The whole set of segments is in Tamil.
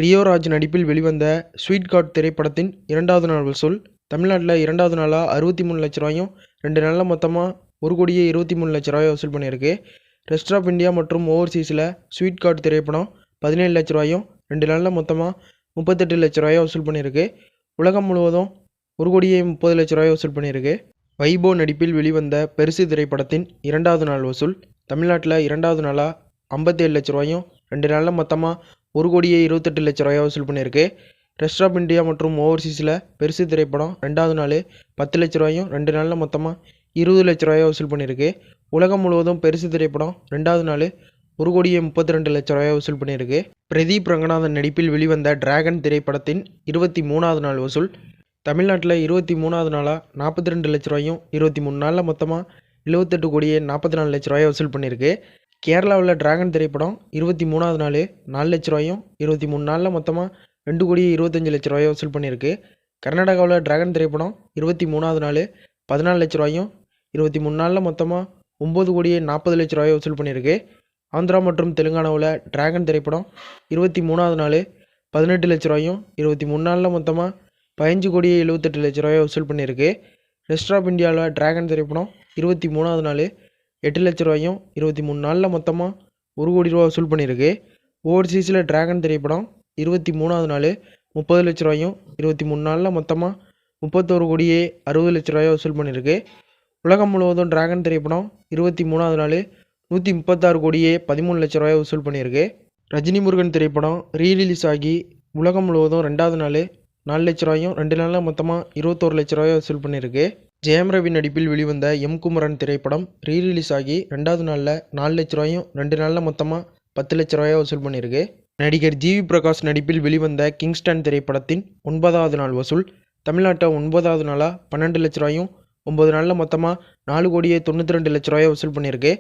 ரியோ ராஜ் நடிப்பில் வெளிவந்த ஸ்வீட் கார்ட் திரைப்படத்தின் 2வது நாள் வசூல் தமிழ்நாட்டில் 2வது நாளாக 63 லட்ச ரூபாயும் 2 நாளில் மொத்தமாக 1,23 லட்ச ரூபாயை வசூல் பண்ணியிருக்கு. ரெஸ்ட் ஆஃப் இந்தியா மற்றும் ஓவர்சீஸில் ஸ்வீட் கார்ட் திரைப்படம் 17 லட்ச ரூபாயும் 2 நாளில் மொத்தமாக 38 லட்ச ரூபாயை வசூல் பண்ணியிருக்கு. உலகம் முழுவதும் 1,30 லட்ச ரூபாயை வசூல் பண்ணியிருக்கு. வைபோ நடிப்பில் வெளிவந்த பெருசு திரைப்படத்தின் 2வது நாள் வசூல் தமிழ்நாட்டில் 2வது நாளாக 57 லட்ச ரூபாயும் 2 நாளில் மொத்தமாக 1,28 லட்ச ரூபாயை வசூல் பண்ணியிருக்கு. ரெஸ்ட் ஆஃப் இந்தியா மற்றும் ஓவர்சீஸில் பெருசு திரைப்படம் 2வது நாள் 10 லட்ச ரூபாயும் 2 நாளில் மொத்தமாக 20 லட்ச ரூபாயை வசூல் பண்ணியிருக்கு. உலகம் முழுவதும் பெருசு திரைப்படம் 2வது நாள் 1,32 லட்ச ரூபாயை வசூல் பண்ணியிருக்கு. பிரதீப் ரங்கநாதன் நடிப்பில் வெளிவந்த டிராகன் திரைப்படத்தின் 23வது நாள் வசூல் தமிழ்நாட்டில் 23வது நாளாக 42 லட்ச ரூபாயும் 23 நாளில் மொத்தமாக 78,44 லட்ச ரூபாயை வசூல் பண்ணியிருக்கு. கேரளாவில் டிராகன் திரைப்படம் 23வது நாள் 4 லட்ச ரூபாயும் 23 நாளில் மொத்தமாக 2,25 லட்ச ரூபாயை வசூல் பண்ணியிருக்கு. கர்நாடகாவில் டிராகன் திரைப்படம் 23வது நாள் 14 லட்ச ரூபாயும் 23 நாளில் மொத்தமாக 9,40 லட்ச ரூபாயை வசூல் பண்ணியிருக்கு. ஆந்திரா மற்றும் தெலுங்கானாவில் டிராகன் திரைப்படம் 23வது நாள் 18 லட்ச ரூபாயும் 23 நாளில் மொத்தமாக 15,78 லட்ச ரூபாயை வசூல் பண்ணியிருக்கு. ரெஸ்ட் ஆஃப் இந்தியாவில் டிராகன் திரைப்படம் 23வது நாள் 8 லட்ச ரூபாயும் 23 நாளில் மொத்தமாக 1 கோடி ரூபா வசூல் பண்ணியிருக்கு. ஓவர்சீஸில் டிராகன் திரைப்படம் 23வது நாள் 30 லட்ச ரூபாயும் 23 நாளில் மொத்தமாக 31,60 லட்ச ரூபாயை வசூல் பண்ணியிருக்கு. உலகம் முழுவதும் டிராகன் திரைப்படம் 23வது நாள் 136,13 லட்ச ரூபாயை வசூல் பண்ணியிருக்கு. ரஜினி முருகன் திரைப்படம் ரீரிலீஸ் ஆகி உலகம் முழுவதும் 2வது நாள் 4 லட்ச ரூபாயும் 2 நாளில் மொத்தமாக 21 லட்ச ரூபாயை வசூல் பண்ணியிருக்கு. ஜெயம் ரவி நடிப்பில் வெளிவந்த எம் குமரன் திரைப்படம் ரீரிலீஸ் ஆகி 2வது நாளில் 4 லட்ச ரூபாயும் 2 நாளில் மொத்தமாக 10 லட்ச ரூபாயை வசூல் பண்ணியிருக்கு. நடிகர் ஜிவி பிரகாஷ் நடிப்பில் வெளிவந்த கிங்ஸ்டன் திரைப்படத்தின் 9வது நாள் வசூல் தமிழ்நாட்டில் 9வது நாளாக 12 லட்ச ரூபாயும் 9 நாளில் மொத்தமாக 4,92 லட்ச ரூபாயை வசூல் பண்ணியிருக்கு.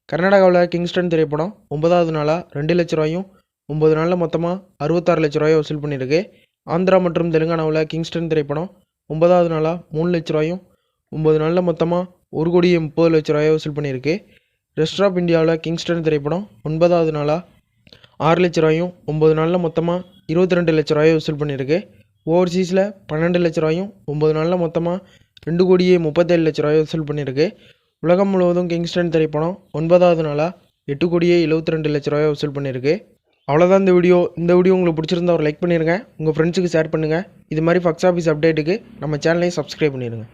கர்நாடகாவில் கிங்ஸ்டன் திரைப்படம் 9வது நாளாக 2 லட்ச ரூபாயும் 9 நாளில் மொத்தமாக 66 லட்ச ரூபாயை வசூல் பண்ணியிருக்கு. ஆந்திரா மற்றும் தெலுங்கானாவில் கிங்ஸ்டன் திரைப்படம் 9வது நாளாக 3 லட்ச ரூபாயும் 9 நாளில் மொத்தமாக 1,30 லட்ச ரூபாயை வசூல் பண்ணியிருக்கு. ரெஸ்ட் ஆஃப் இந்தியாவில் கிங்ஸ்டன் திரைப்படம் 9வது நாளாக 6 லட்ச ரூபாயும் 9 நாளில் மொத்தமாக 22 லட்ச ரூபாயை வசூல் பண்ணியிருக்கு. ஓவர்சீஸில் 12 லட்ச ரூபாயும் 9 நாளில் மொத்தமாக 2,37 லட்ச ரூபாயை வசூல் பண்ணியிருக்கு. உலகம் முழுவதும் கிங்ஸ்டன் திரைப்படம் 9வது நாளாக 8,72 லட்ச ரூபாயை வசூல் பண்ணியிருக்கு. அவ்வளோதான் இந்த வீடியோ உங்களுக்கு பிடிச்சிருந்தா ஒரு லைக் பண்ணிடுங்க. உங்கள் ஃப்ரெண்ட்ஸுக்கு ஷேர் பண்ணுங்கள். இது மாதிரி ஃபக்ஸ் ஆஃபீஸ் அப்டேட்டுக்கு நம்ம சேனலையும் சப்ஸ்கிரைப் பண்ணிடுங்க.